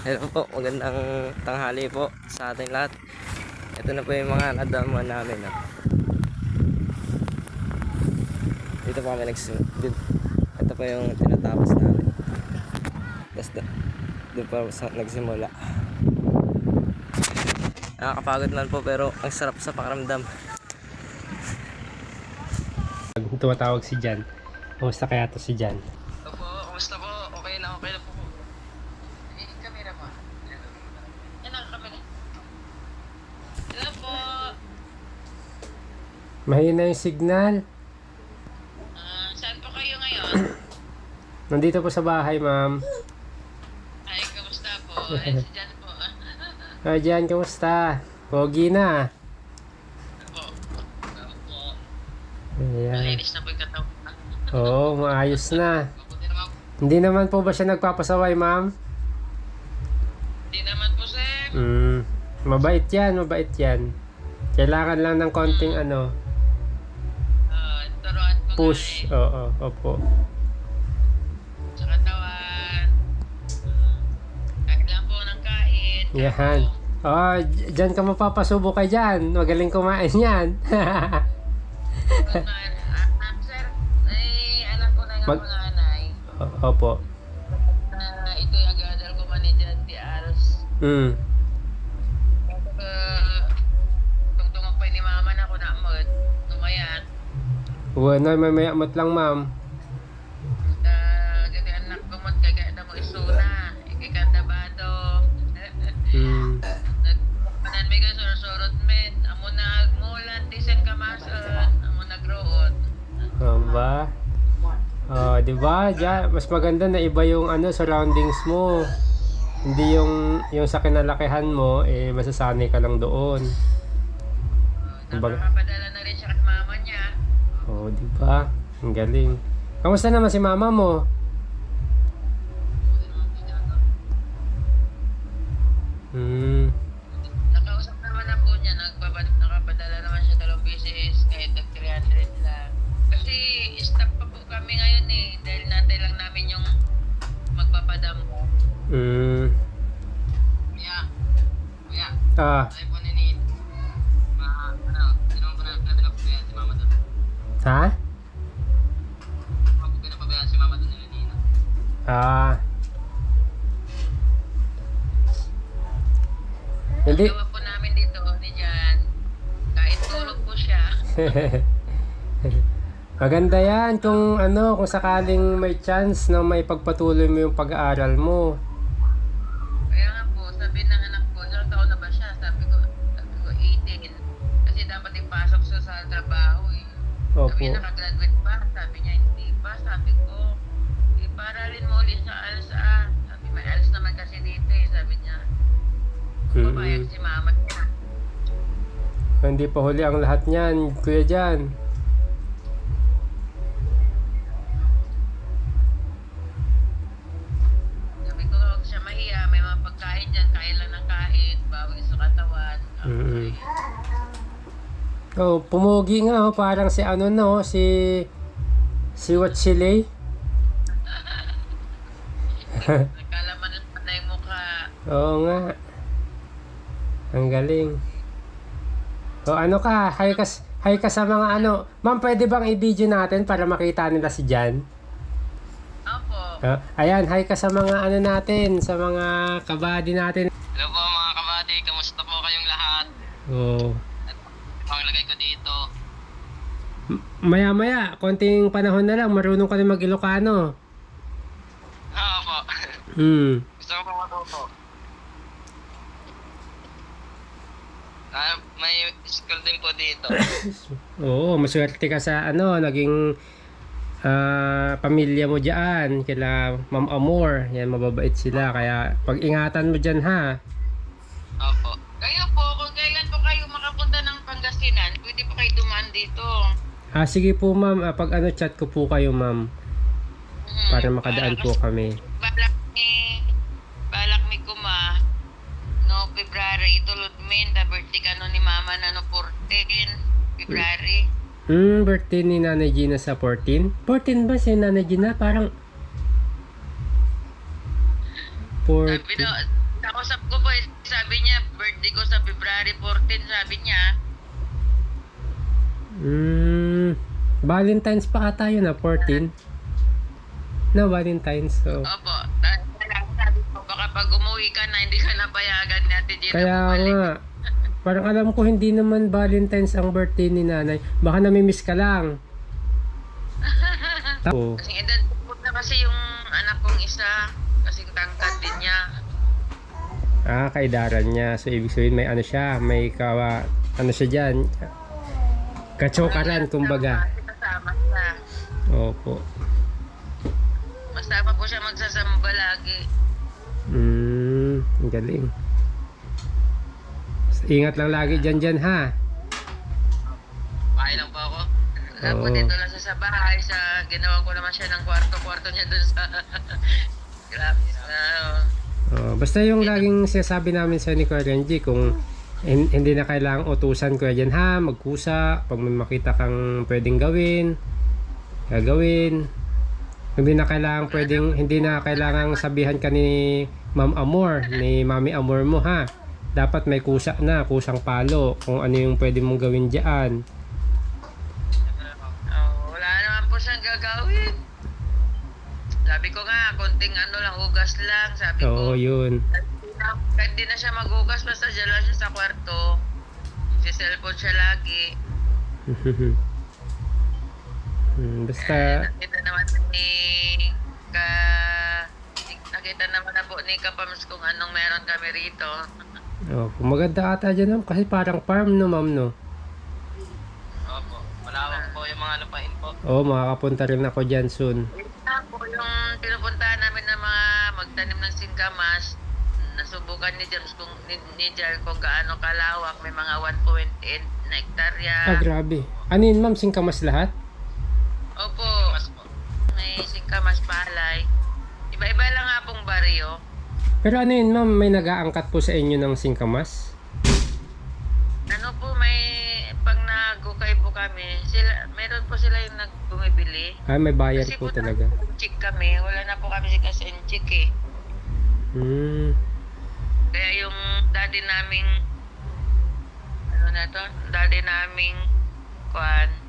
Hello po, magandang tanghali po sa ating lahat. Ito na po yung mga nadaman namin. Dito po kami ito po yung tinatapos namin. Tapos doon po nagsimula. Nakakapagod man po pero ang sarap sa pakiramdam. Tumatawag si Jan. Kumusta kaya to si Jan? Ito po, kumusta po? Okay na po. Kamera po. Yan ang kamera. Hello po. Mahina yung signal. Saan po kayo ngayon? Nandito po sa bahay, ma'am. Ay, kamusta po? Ay, si Jan po. Jan, kumusta? Pogi na. Ayan. Malinis na po yung katawan. Oo, maayos na. Hindi naman po ba siya nagpapasaway, ma'am? Hindi naman po, sir. Mabait yan. Kailangan lang ng konting Turuan ko push. nga Oo, opo. sa katawan. Kahit lang po ng kain. Yan. Oh, dyan ka mapapasubo ka dyan. Magaling kumain yan. Sir, ay alam ko na yung mga anay. Opo. Ito'y agadal ko man ni Jan di Aros. Tungtungan pa ni mama na ako na mo. Tumayan. Bueno, may mayamot lang, ma'am. Gati anak ko mo kaya na mo isuna. Ikikanda ba to? Nagpanan may ka surot men. Amo na mulan disen kamason. Amo nagroot. Ba? Oh, 'di ba? Mas maganda na iba yung surroundings mo. Hindi yung sa kinalakihan mo masasanay ka lang doon. Nakapadala na rin siya at mama niya. Oh, 'di ba? Ang galing. Kamusta naman si mama mo? Nakausap naman na po niya, nakapadala naman siya 2 beses kahit nag 300 lang. Kasi stop pa po kami ngayon dahil nantay lang namin yung magpapadamo. Kuya, ay po nini. Sino po na pinapabayaan si mama doon? Ha? Sino po pinapabayaan si mama doon nila Nina? Hindi. Gawa po namin dito ni Jan. Kahit tulog po siya. Maganda yan kung sakaling may chance na may pagpatuloy mo yung pag-aaral mo. Kaya nga po, sabi ng anak ko, ilang taon na ba siya? Sabi ko 18. Kasi dapat ipasok siya sa trabaho Opo. Sabi niya, nakagraduate pa. Sabi niya, hindi pa. Sabi ko, iparalin mo ulit sa ALSA. Sabi, may ALS naman kasi dito Sabi niya, pumayag si mama niya. Hindi pa huli ang lahat niyan, Kuya Jan. Sabi ko, huwag siya mahiya. May mga pagkain dyan. Kain lang ng kain. Bawi sa katawan. Oh, pumugi nga parang si si Watchilay. Nagkalaman lang na yung mukha. Oo nga. Ang galing. O hi ka sa mga Ma'am, pwede bang i-video natin para makita nila si Jan? Opo. Ayan, hi ka sa mga natin, sa mga kabady natin. Hello po mga kabady. Kamusta po kayong lahat? Oh. Panglagay ko dito. Maya-maya, konting panahon na lang, marunong ka na mag-Ilocano. Opo. Gusto ko pa matuto. May school din po dito. Oo, maswerte ka sa naging pamilya mo diyan, kila Ma'am Amor. Yan, mababait sila, kaya pag-ingatan mo diyan, ha. Opo. Kayo po, kung kailan po kayo makapunta ng Pangasinan, pwede po kayo dumaan dito. Sige po, ma'am. Pag chat ko po kayo, ma'am. Para makadaan po kami. Balak mi kuma. No, February itulod min ta birthday kano ni mama na 14 February. Birthday ni Nanay Gina sa 14? 14 ba si Nanay Gina? Parang 14. Sabi daw, Nakausap ko po, sabi niya, birthday ko sa February 14, sabi niya. Valentine's pa ata yun 14. No, Valentine's. So. Opo. Sabi ko, baka pag umuwi ka na, hindi ka napayagan ni Ate Gina Kaya bumalik. nga, parang alam ko hindi naman Valentine's ang birthday ni nanay. Baka namimiss ka lang. Oo. Kasing edad ko na kasi yung anak kong isa, kasing tangkad din niya. Kaidaran niya. So, ibig sabihin may ano siya, may ano siya dyan, kachokaran, kumbaga. Kasama siya. Opo. Masama po siya magsasamba lagi. Ang galing. Ingat lang lagi dyan ha. Bahay lang po ako. Ako Oo. dito lang sa bahay, ginawa ko naman siya ng kwarto niya dun sa... Grabe na. Basta yung laging sinasabi namin sa ni Kuya Renji, kung hindi na kailangang utusan Kuya dyan ha, magkusa, pag may makita kang pwedeng gawin, gagawin. Hindi na kailangang sabihan ka ni Ma'am Amor, ni Mami Amor mo ha. Dapat may kusa na, kusang palo, kung ano yung pwede mong gawin dyan. Wala naman po siyang gagawin. Sabi ko nga, konting ano lang, hugas lang. Sabi Oo, ko, yun. kahit di na siya maghugas, basta dyan lang siya sa kwarto. Si cellphone siya lagi. Basta, Nakita naman na po ni Kapams kung anong meron kami rito. maganda ata dyan ma'am, kasi parang farm no ma'am no? Opo, malawak po yung mga lupain po. Oo, makakapunta rin ako dyan soon. Ito po yung pinupuntahan namin na mga magtanim ng singkamas. Nasubukan ni James ni Jar kung gaano kalawak. May mga 1.8 na hektarya. Grabe. Ano yun ma'am, singkamas lahat? Opo. May singkamas palay. Iba-iba lang nga pong baryo. Pero ano yun ma'am, may nag-aangkat po sa inyo ng singkamas? Ano po, pag nagukay po kami, meron po sila yung nagbumibili. May bayad Kasi po talaga. check kami, wala na po kami kasi check eh. Kaya yung daddy naming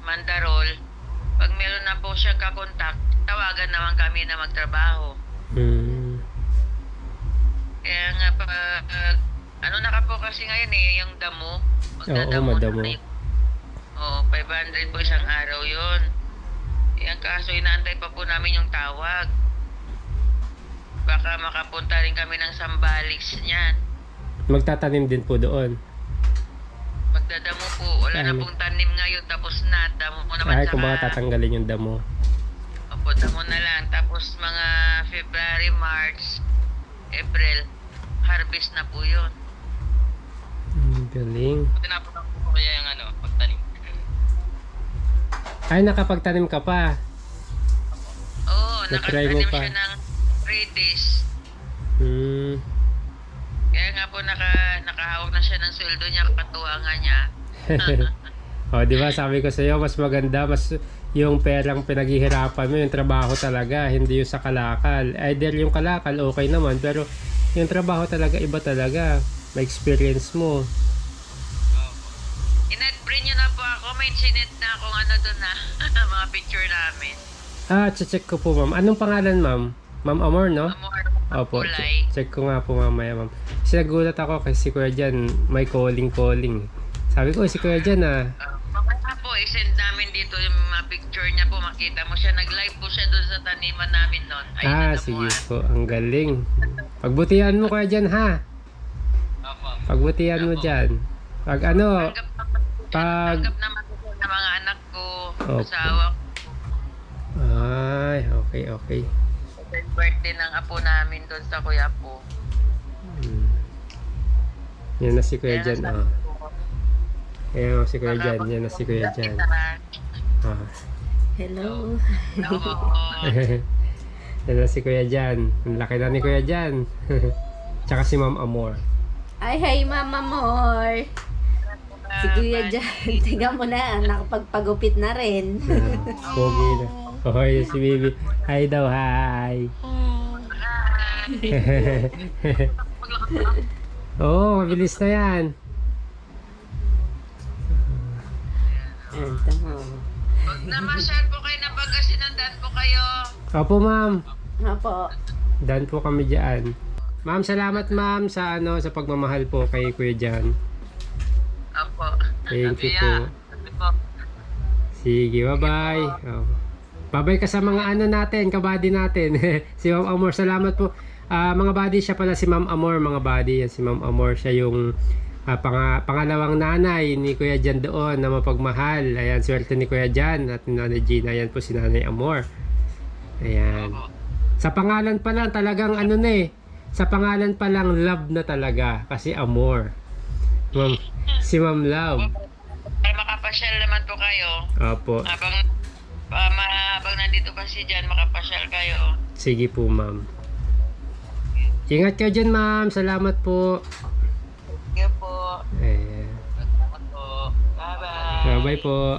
Mandarol, pag meron na po siya kakontak, tawagan naman kami na magtrabaho. Kaya nga ano na po kasi ngayon yung damo. Oo, madamo. 500 po isang araw yun. Yan kaso inaantay pa po namin yung tawag. Baka makapunta rin kami ng Sambales niyan. Magtatanim din po doon. Magdadamo po. Wala na pong tanim ngayon. Tapos na. Damo mo naman Kung baka tatanggalin yung damo. Opo, damo na lang. Tapos mga February, March, April, harvest na po yun. Galing. Tinapunta po kaya yung pagtanim. Nakapagtanim ka pa. Oo, Na-try mo nakatanim pa. siya ng 3 days. Kaya nga po nakahawak na siya ng sweldo niya, katuwa nga niya. Di ba sabi ko sa iyo, mas maganda, mas yung perang pinaghihirapan mo, yung trabaho talaga, hindi yung sa kalakal. Either yung kalakal, okay naman, pero yung trabaho talaga, iba talaga. May experience mo. In-print niyo na po ako, may sinit na akong doon na, mga picture namin. Check ko po ma'am. Anong pangalan ma'am? Ma'am Amor, no? Amor, Opo, kulay. check ko nga po mamaya ma'am. Kasi nagulat ako kasi si Kuya Jan, may calling. Sabi ko, si Kuya Jan Mamaya po, isend namin dito yung mga picture niya po, makita mo siya. Nag-live po siya doon sa taniman namin noon. sige po, ang galing. Pagbutihan mo Kuya Jan ha. Pagbutihan mo dyan. Pag Tanggap naman ko sa mga anak ko, asawa ko. Okay. Birthday ng apo namin doon sa kuya po. Yan na si Kuya Jan. Ayan si Kuya Jan. Yan na si Kuya Jan. Hello. Yan na si Kuya Jan. Ang laki na ni Kuya Jan. Tsaka si Ma'am Amor. Hi, Mama Mor. Si Kuya Jan. Tingnan mo na, nakapagpagupit na rin. Pogi na. Okay, si Bibi. Hi daw, hi. Hi. Oo, mabilis na yan. Ito mo. Pag namasyal po kayo ng Pangasinan po kayo. Opo, ma'am. Opo. Dan po kami dyan. Ma'am, salamat ma'am sa sa pagmamahal po kay Kuya Jan. Apo. Thank you po. Sige, bye-bye. Oh. Bye-bye ka sa mga natin, kabady natin. Si Ma'am Amor, salamat po. Mga buddy, siya pala si Ma'am Amor, mga buddy. Yan, si Ma'am Amor, siya yung pangalawang nanay ni Kuya Jan doon na mapagmahal. Ayan, swerte ni Kuya Jan at ni Nanay Gina. Ayan po si Nanay Amor. Ayan. Sa pangalan pa lang, talagang sa pangalan pa lang, love na talaga. Kasi Amor. Si Ma'am Love. Para makapasyal naman po kayo. Opo. Habang nandito pa si Jan, makapasyal kayo. Sige po, ma'am. Ingat kayo dyan, ma'am. Salamat po. Sige po. Ayan. Salamat po. Bye-bye. Bye-bye po.